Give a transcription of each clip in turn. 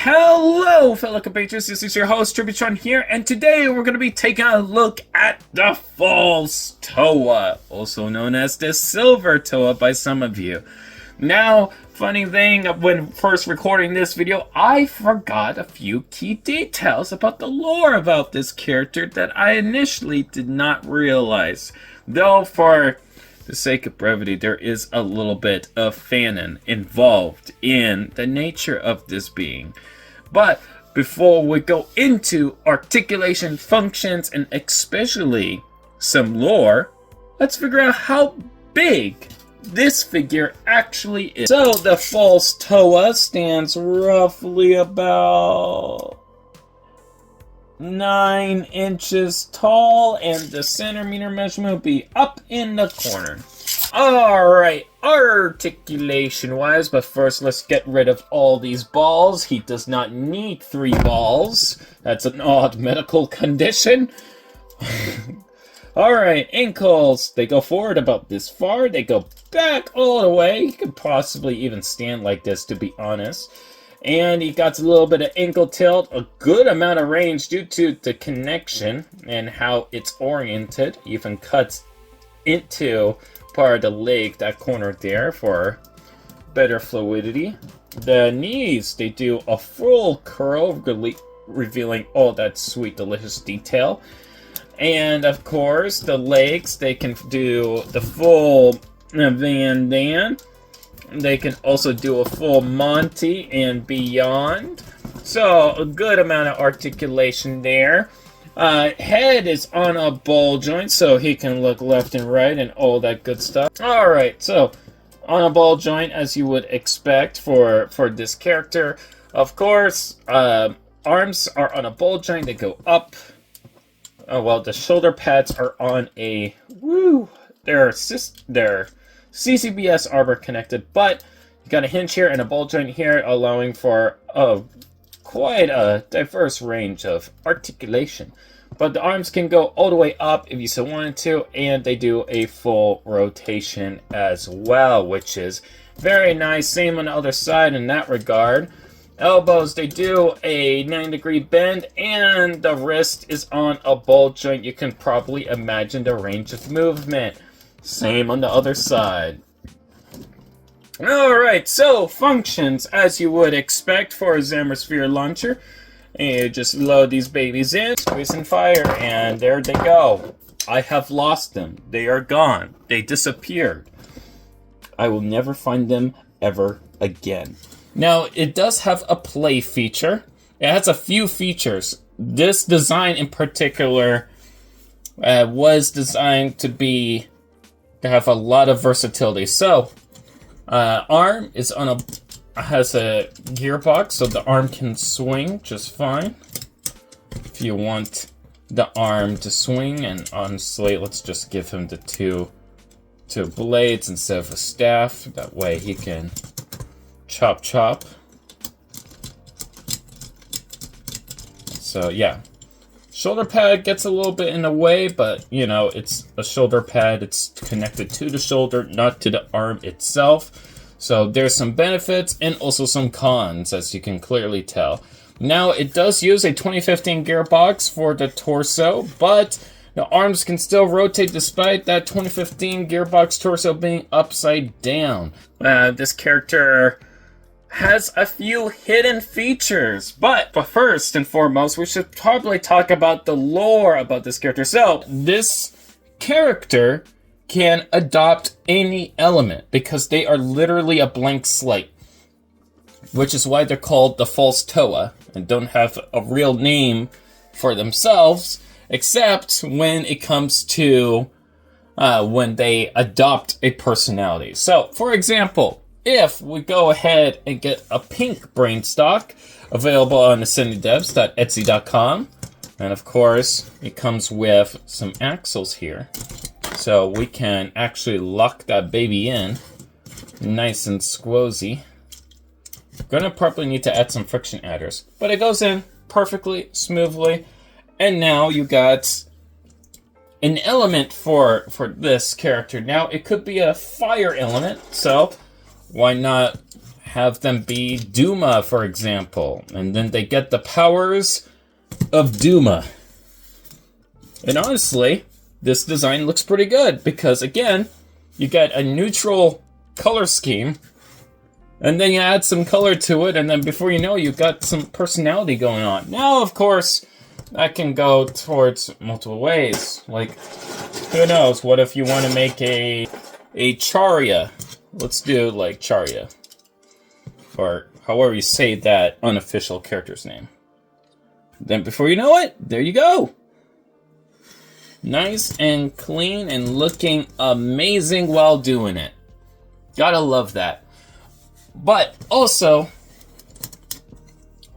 Hello, fellow compatriots. This is your host, Tributron here, and today we're going to be taking a look at the false Toa, also known as the silver Toa by some of you. Now, funny thing, when first recording this video, I forgot a few key details about the lore about this character that I initially did not realize. Though, for the sake of brevity, there is a little bit of fanon involved in the nature of this being. But before we go into articulation functions and especially some lore, let's figure out how big this figure actually is. So the false Toa stands roughly about 9 inches tall, and the centimeter measurement will be up in the corner. Alright, articulation wise, but first let's get rid of all these balls. He does not need 3 balls. That's an odd medical condition. Alright, ankles. They go forward about this far. They go back all the way. He could possibly even stand like this, to be honest. And he got a little bit of ankle tilt, a good amount of range due to the connection and how it's oriented. Even cuts into part of the leg, that corner there, for better fluidity. The knees, they do a full curl, really revealing all that sweet, delicious detail. And of course, the legs, they can do the full Van Dam. They can also do a full Monty and beyond. So, a good amount of articulation there. Head is on a ball joint, so he can look left and right and all that good stuff. Alright, so, on a ball joint, as you would expect for this character. Of course, arms are on a ball joint, they go up. Well, the shoulder pads are on a... They're CCBS arbor connected, but you got a hinge here and a ball joint here, allowing for quite a diverse range of articulation. But the arms can go all the way up if you so wanted to, and they do a full rotation as well, which is very nice. Same on the other side in that regard. Elbows, they do a 9-degree bend, and the wrist is on a ball joint. You can probably imagine the range of movement. Same on the other side. Alright, so functions as you would expect for a Zammersphere launcher. And you just load these babies in, squeeze and fire, and there they go. I have lost them. They are gone. They disappeared. I will never find them ever again. Now, it does have a play feature. It has a few features. This design in particular was designed to have a lot of versatility. So, arm is has a gearbox, so the arm can swing just fine. If you want the arm to swing, and honestly, let's just give him the two blades instead of a staff. That way he can chop. So yeah. Shoulder pad gets a little bit in the way, but, you know, it's a shoulder pad. It's connected to the shoulder, not to the arm itself. So there's some benefits and also some cons, as you can clearly tell. Now, it does use a 2015 gearbox for the torso, but the arms can still rotate despite that 2015 gearbox torso being upside down. This character has a few hidden features, but first and foremost, we should probably talk about the lore about this character. So, this character can adopt any element because they are literally a blank slate, which is why they're called the false Toa and don't have a real name for themselves, except when it comes to when they adopt a personality. So, for example, if we go ahead and get a pink brain stock available on ascendingdevs.etsy.com, and of course it comes with some axles here, so we can actually lock that baby in nice and squozy. Gonna probably need to add some friction adders, but it goes in perfectly smoothly, and now you got an element for this character. Now it could be a fire element, so why not have them be Duma, for example. And then they get the powers of Duma. And honestly, this design looks pretty good because, again, you get a neutral color scheme, and then you add some color to it, and then before you know, you've got some personality going on. Now, of course, that can go towards multiple ways. Like, who knows? What if you want to make a Charya? Let's do, like, Charya. Or however you say that unofficial character's name. Then before you know it, there you go. Nice and clean and looking amazing while doing it. Gotta love that. But also,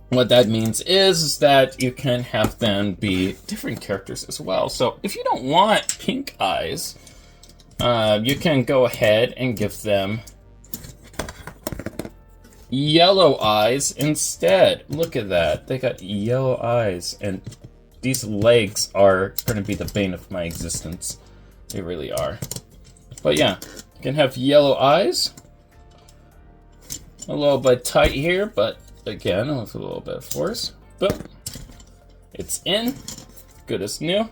what that means is that you can have them be different characters as well. So if you don't want pink eyes, you can go ahead and give them yellow eyes instead. Look at that. They got yellow eyes, and these legs are going to be the bane of my existence. They really are. But yeah, you can have yellow eyes. A little bit tight here, but again, with a little bit of force. Boom. It's in. Good as new.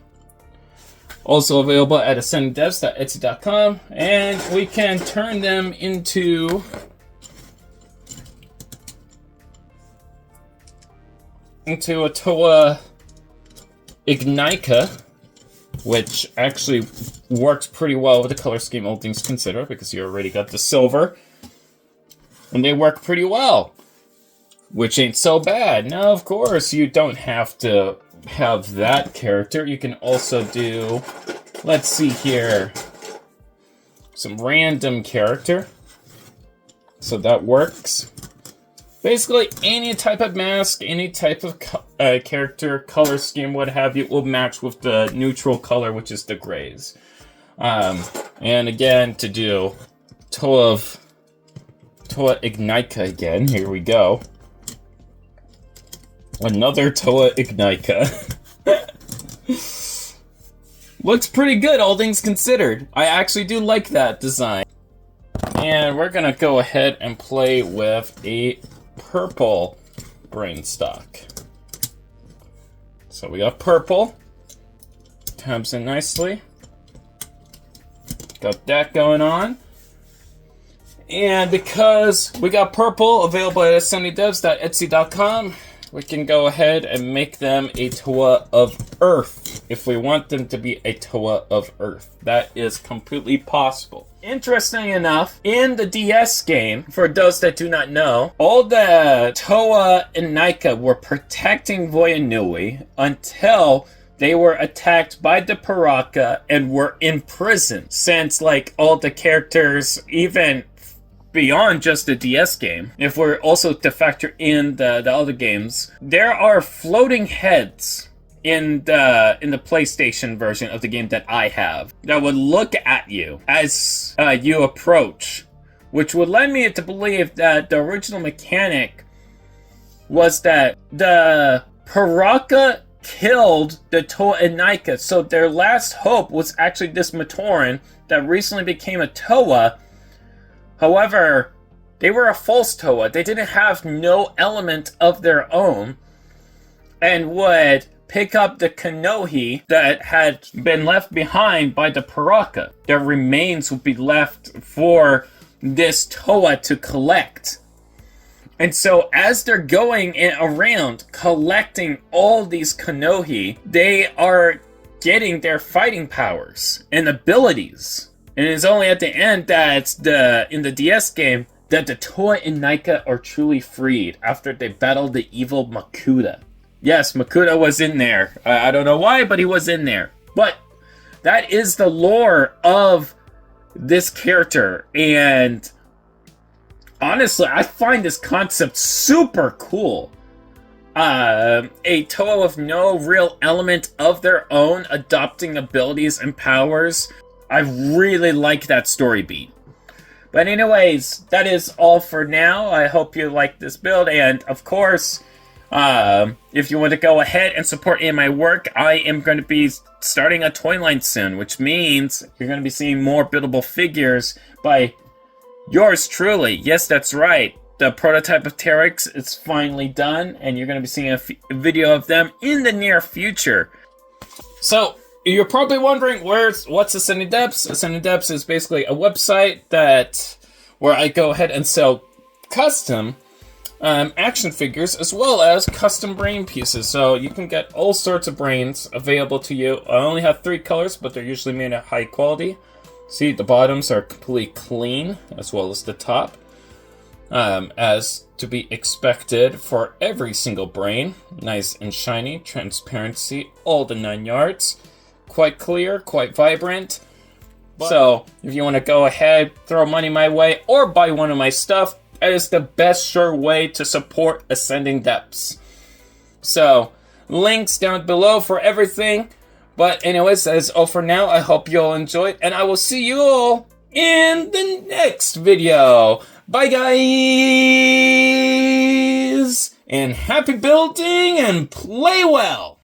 Also available at ascendingdevs.etsy.com. And we can turn them into a Toa Inika, which actually works pretty well with the color scheme, all things considered, because you already got the silver. And they work pretty well, which ain't so bad. Now, of course, you don't have to have that character. You can also do, let's see here, some random character. So that works. Basically, any type of mask, any type of character, color scheme, what have you, will match with the neutral color, which is the grays. And again, to do Toa Inika again, here we go. Another Toa Inika. Looks pretty good, all things considered. I actually do like that design. And we're gonna go ahead and play with a purple brain stock. So we got purple. Tabs in nicely. Got that going on. And because we got purple available at ascendingdevs.etsy.com, we can go ahead and make them a Toa of Earth if we want them to be a Toa of Earth. That is completely possible. Interesting enough, in the DS game, for those that do not know, all the Toa Inika were protecting Voya Nui until they were attacked by the Piraka and were imprisoned. Since, like, all the characters, even beyond just the DS game, if we're also to factor in the other games, there are floating heads in the PlayStation version of the game that I have that would look at you as you approach, which would lead me to believe that the original mechanic was that the Piraka killed the Toa Inika, so their last hope was actually this Matoran that recently became a Toa. However, they were a false Toa. They didn't have no element of their own, and would pick up the Kanohi that had been left behind by the Piraka. Their remains would be left for this Toa to collect. And so as they're going around collecting all these Kanohi, they are getting their fighting powers and abilities. And it's only at the end that in the DS game that the Toa Inika are truly freed after they battle the evil Makuta. Yes, Makuta was in there. I don't know why, but he was in there. But that is the lore of this character. And honestly, I find this concept super cool. A Toa with no real element of their own, adopting abilities and powers. I really like that story beat. But anyways, that is all for now. I hope you like this build. And of course, if you want to go ahead and support in my work, I am going to be starting a toy line soon, which means you're going to be seeing more buildable figures by yours truly. Yes, that's right. the prototype of Terex is finally done, and you're going to be seeing a video of them in the near future. So, you're probably wondering, what's Ascending Depths? Ascending Depths is basically a website where I go ahead and sell custom action figures as well as custom brain pieces. So you can get all sorts of brains available to you. I only have 3 colors, but they're usually made at high quality. See, the bottoms are completely clean as well as the top, as to be expected for every single brain. Nice and shiny, transparency, all the 9 yards. Quite clear, quite vibrant. So if you want to go ahead, throw money my way, or buy one of my stuff, that is the best sure way to support Ascending Depths. So, links down below for everything. But anyways, that is all for now. I hope you all enjoyed, and I will see you all in the next video. Bye, guys! And happy building, and play well!